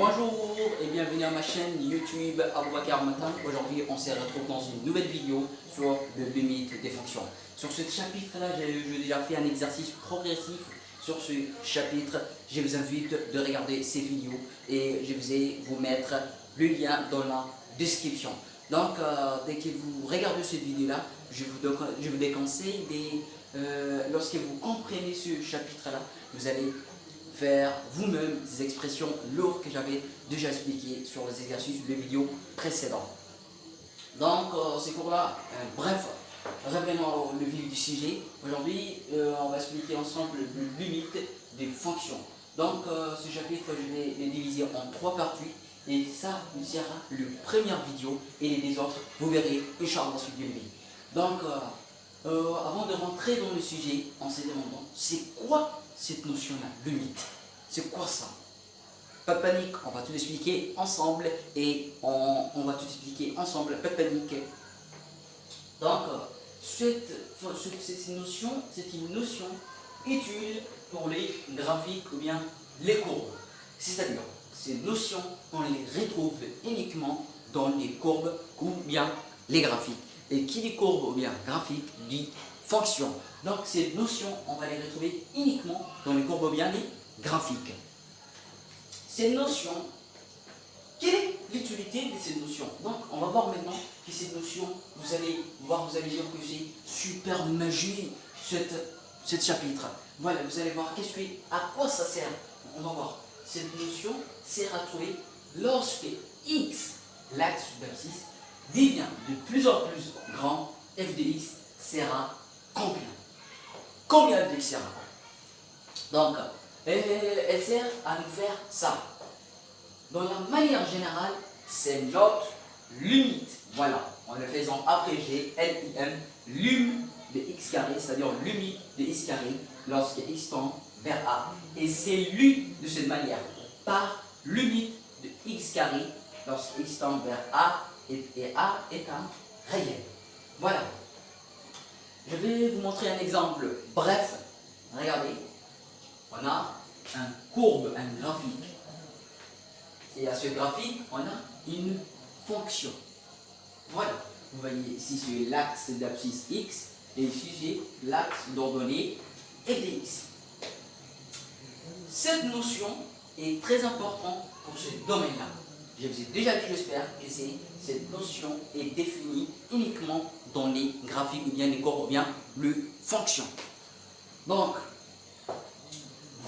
Bonjour et bienvenue à ma chaîne YouTube Aboubakar Matin. Aujourd'hui on se retrouve dans une nouvelle vidéo sur le limite des fonctions. Sur ce chapitre là, j'ai déjà fait un exercice progressif sur ce chapitre. Je vous invite de regarder ces vidéos et je vais vous mettre le lien dans la description. Donc dès que vous regardez cette vidéo là, je vous déconseille lorsque vous comprenez ce chapitre là, vous allez faire vous-même des expressions lourdes que j'avais déjà expliquées sur les exercices des vidéos précédentes. Donc, ces cours-là, bref, revenons au vif du sujet. Aujourd'hui, on va expliquer ensemble les limites des fonctions. Donc, ce chapitre, je vais le diviser en 3 parties. Et ça nous sera la première vidéo. Et les autres, vous verrez, Inch'Allah, suite de vie. Donc, avant de rentrer dans le sujet, en se demandant, c'est quoi cette notion-là, limite? C'est quoi ça? Pas de panique, on va tout expliquer ensemble et on va tout expliquer ensemble, pas de panique. Donc, cette notion, c'est une notion utile pour les graphiques ou bien les courbes. C'est-à-dire, ces notions, on les retrouve uniquement dans les courbes ou bien les graphiques. Et qui dit courbe ou bien graphique dit fonction. Donc ces notions, on va les retrouver uniquement dans les courbes ou bien les graphiques. Ces notions, quelle est l'utilité de ces notions? Donc on va voir maintenant que ces notions, vous allez dire que c'est super magique ce chapitre. Voilà, vous allez voir à quoi ça sert. On va voir. Cette notion sert à trouver lorsque x, l'axe d'abscisse, devient de plus en plus grand, f de x sera combien? Combien de x sera? Donc, elle sert à nous faire ça. Dans la manière générale, c'est notre limite. Voilà, en le faisant abréger, LIM, lum de x carré, c'est-à-dire limite de x carré, lorsque x tend vers a. Et c'est lu de cette manière, par limite de x carré, lorsque x tend vers a, et A est un réel. Voilà. Je vais vous montrer un exemple bref. Regardez. On a un courbe, un graphique. Et à ce graphique, on a une fonction. Voilà. Vous voyez ici c'est l'axe d'abscisse x et ici c'est l'axe d'ordonnée f de x. Cette notion est très importante pour ce domaine-là. Je vous ai déjà dit, j'espère, que cette notion est définie uniquement dans les graphiques ou bien les courbes ou bien les fonctions. Donc,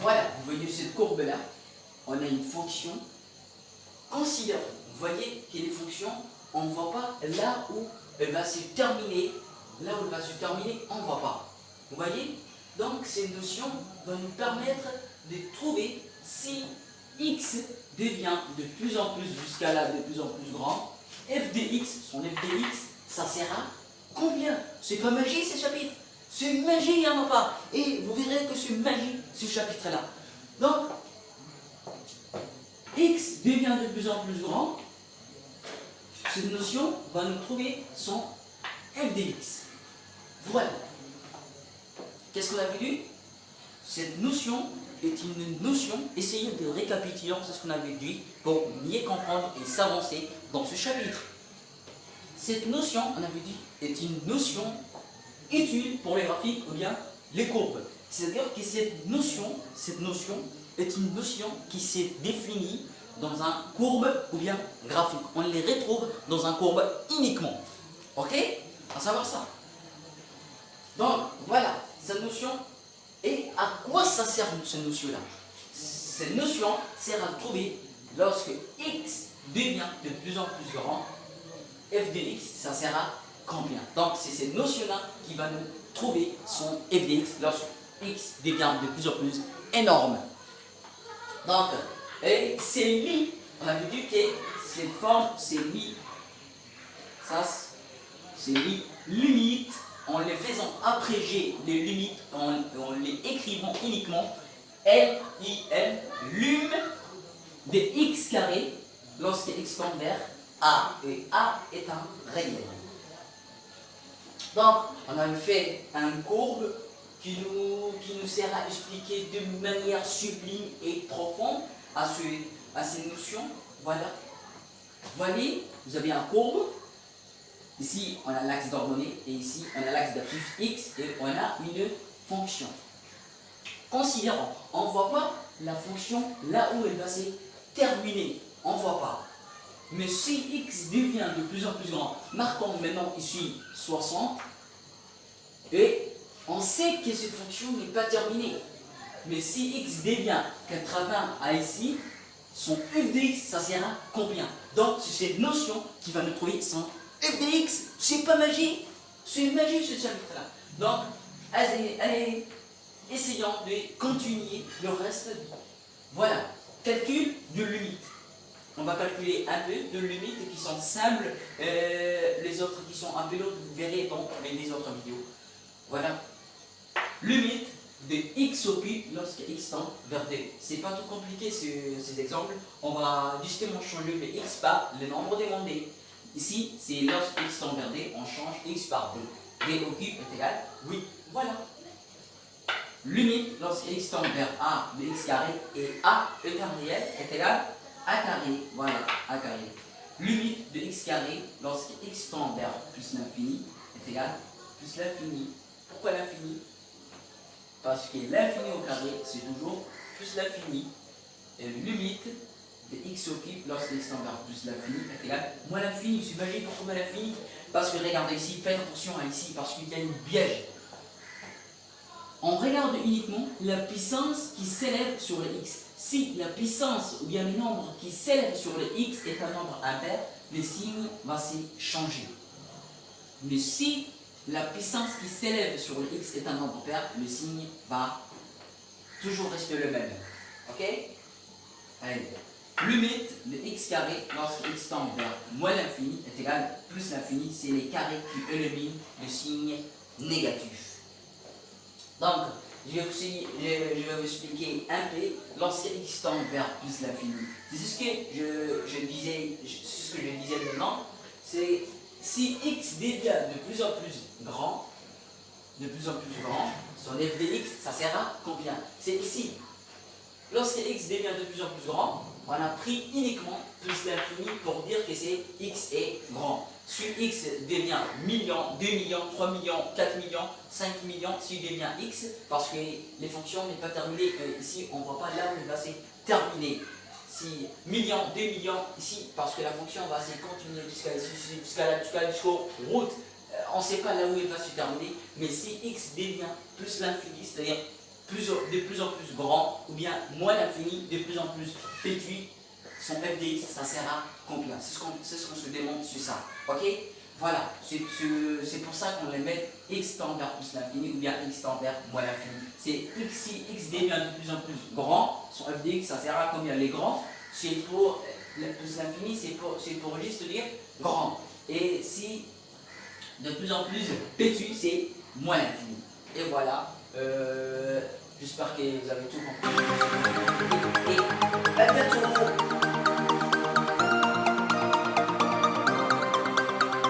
voilà, vous voyez cette courbe-là, on a une fonction considérable. Vous voyez que les fonctions, on ne voit pas là où elle va se terminer. Là où elle va se terminer, on ne voit pas. Vous voyez? Donc, cette notion va nous permettre de trouver si x devient de plus en plus jusqu'à là de plus en plus grand, f de x, son f de x, ça sert à combien? C'est pas magique ce chapitre, c'est magique, il n'y en a pas. Et vous verrez que c'est magique ce chapitre-là. Donc, x devient de plus en plus grand, cette notion va nous trouver son f de x. Voilà. Qu'est-ce qu'on avait dit? Cette notion est une notion, essayez de récapituler ce qu'on avait dit pour mieux comprendre et s'avancer dans ce chapitre. Cette notion, on avait dit, est une notion utile pour les graphiques ou bien les courbes. C'est-à-dire que cette notion est une notion qui s'est définie dans un courbe ou bien graphique. On les retrouve dans un courbe uniquement. Ok? À savoir ça. Donc, voilà, cette notion. Et à quoi ça sert cette notion-là? Cette notion sert à trouver lorsque x devient de plus en plus grand, f de x, ça sert à combien? Donc c'est cette notion-là qui va nous trouver son f de x lorsque x devient de plus en plus énorme. Donc, c'est lui, on avait dit que cette forme, c'est lui, ça c'est lui, limite. En les faisant abréger les limites, en les écrivant uniquement LIM, lum de x carré, lorsque x tend vers A, et A est un réel. Donc, on a fait une courbe qui nous sert à expliquer de manière sublime et profonde à à ces notions. Voilà. Voyez, vous avez un courbe. Ici, on a l'axe d'ordonnée et ici, on a l'axe d'abscisse x et on a une fonction. Considérons, on ne voit pas la fonction là où elle va se terminer. On ne voit pas. Mais si x devient de plus en plus grand, marquons maintenant ici 60, et on sait que cette fonction n'est pas terminée. Mais si x devient 80 à ici, son f de x, ça sera combien? Donc, c'est cette notion qui va nous trouver son f de x. C'est pas magique? C'est magique ce chapitre-là. Donc, allez, essayons de continuer le reste. Voilà, calcul de limite. On va calculer un peu de limites qui sont simples. Les autres qui sont un peu lourdes, vous verrez dans les autres vidéos. Voilà. Limite de x au cube lorsque x tend vers d. C'est pas tout compliqué ces exemples. On va justement changer le x par le nombre demandé. Ici, c'est lorsque x tend vers d, on change x par 2. d au cube est égal 8. Voilà. Limite lorsque x tend vers a de x carré et a étant réel est égal a carré. Voilà, a carré. Limite de x carré lorsque x tend vers plus l'infini est égal plus l'infini. Pourquoi l'infini? Parce que l'infini au carré, c'est toujours plus l'infini. Et limite de x au cube lorsque x tend vers plus l'infini est égal moins l'infini. C'est magique, pourquoi moins l'infini? Parce que regardez ici, faites attention à ici, parce qu'il y a une piège. On regarde uniquement la puissance qui s'élève sur le x. Si la puissance ou bien le nombre qui s'élève sur le x est un nombre impair, le signe va se changer. Mais si la puissance qui s'élève sur le x est un nombre pair, le signe va toujours rester le même. Ok? Allez. Limite de x carré lorsque x tend vers moins l'infini est égal à plus l'infini, c'est les carrés qui éliminent le signe négatif. Donc, je vais vous expliquer un peu lorsque x tend vers plus l'infini. C'est ce que je disais maintenant, c'est si x devient de plus en plus grand, son f de x, ça sert à combien? C'est ici. Lorsque x devient de plus en plus grand, on a pris uniquement plus l'infini pour dire que c'est x est grand. Si x devient million, 2 millions, 3 millions, 4 millions, 5 millions, s'il devient x, parce que les fonctions n'est pas terminées, ici on ne voit pas là où il va se terminer. Si million, 2 millions, ici, parce que la fonction va se continuer jusqu'au route, on ne sait pas là où il va se terminer, mais si x devient plus l'infini, c'est-à-dire de plus en plus grand, ou bien moins l'infini, de plus en plus petit, son f de x, ça sert à combien? C'est ce qu'on se demande sur ça. Ok? Voilà, c'est pour ça qu'on les met x tend vers plus l'infini ou bien x tend vers moins l'infini. C'est x, si x devient de plus en plus grand, son f de x, ça sert à combien? Les grands, c'est pour plus l'infini, c'est pour juste dire grand. Et si de plus en plus petit, c'est moins l'infini. Et voilà, j'espère que vous avez tout compris.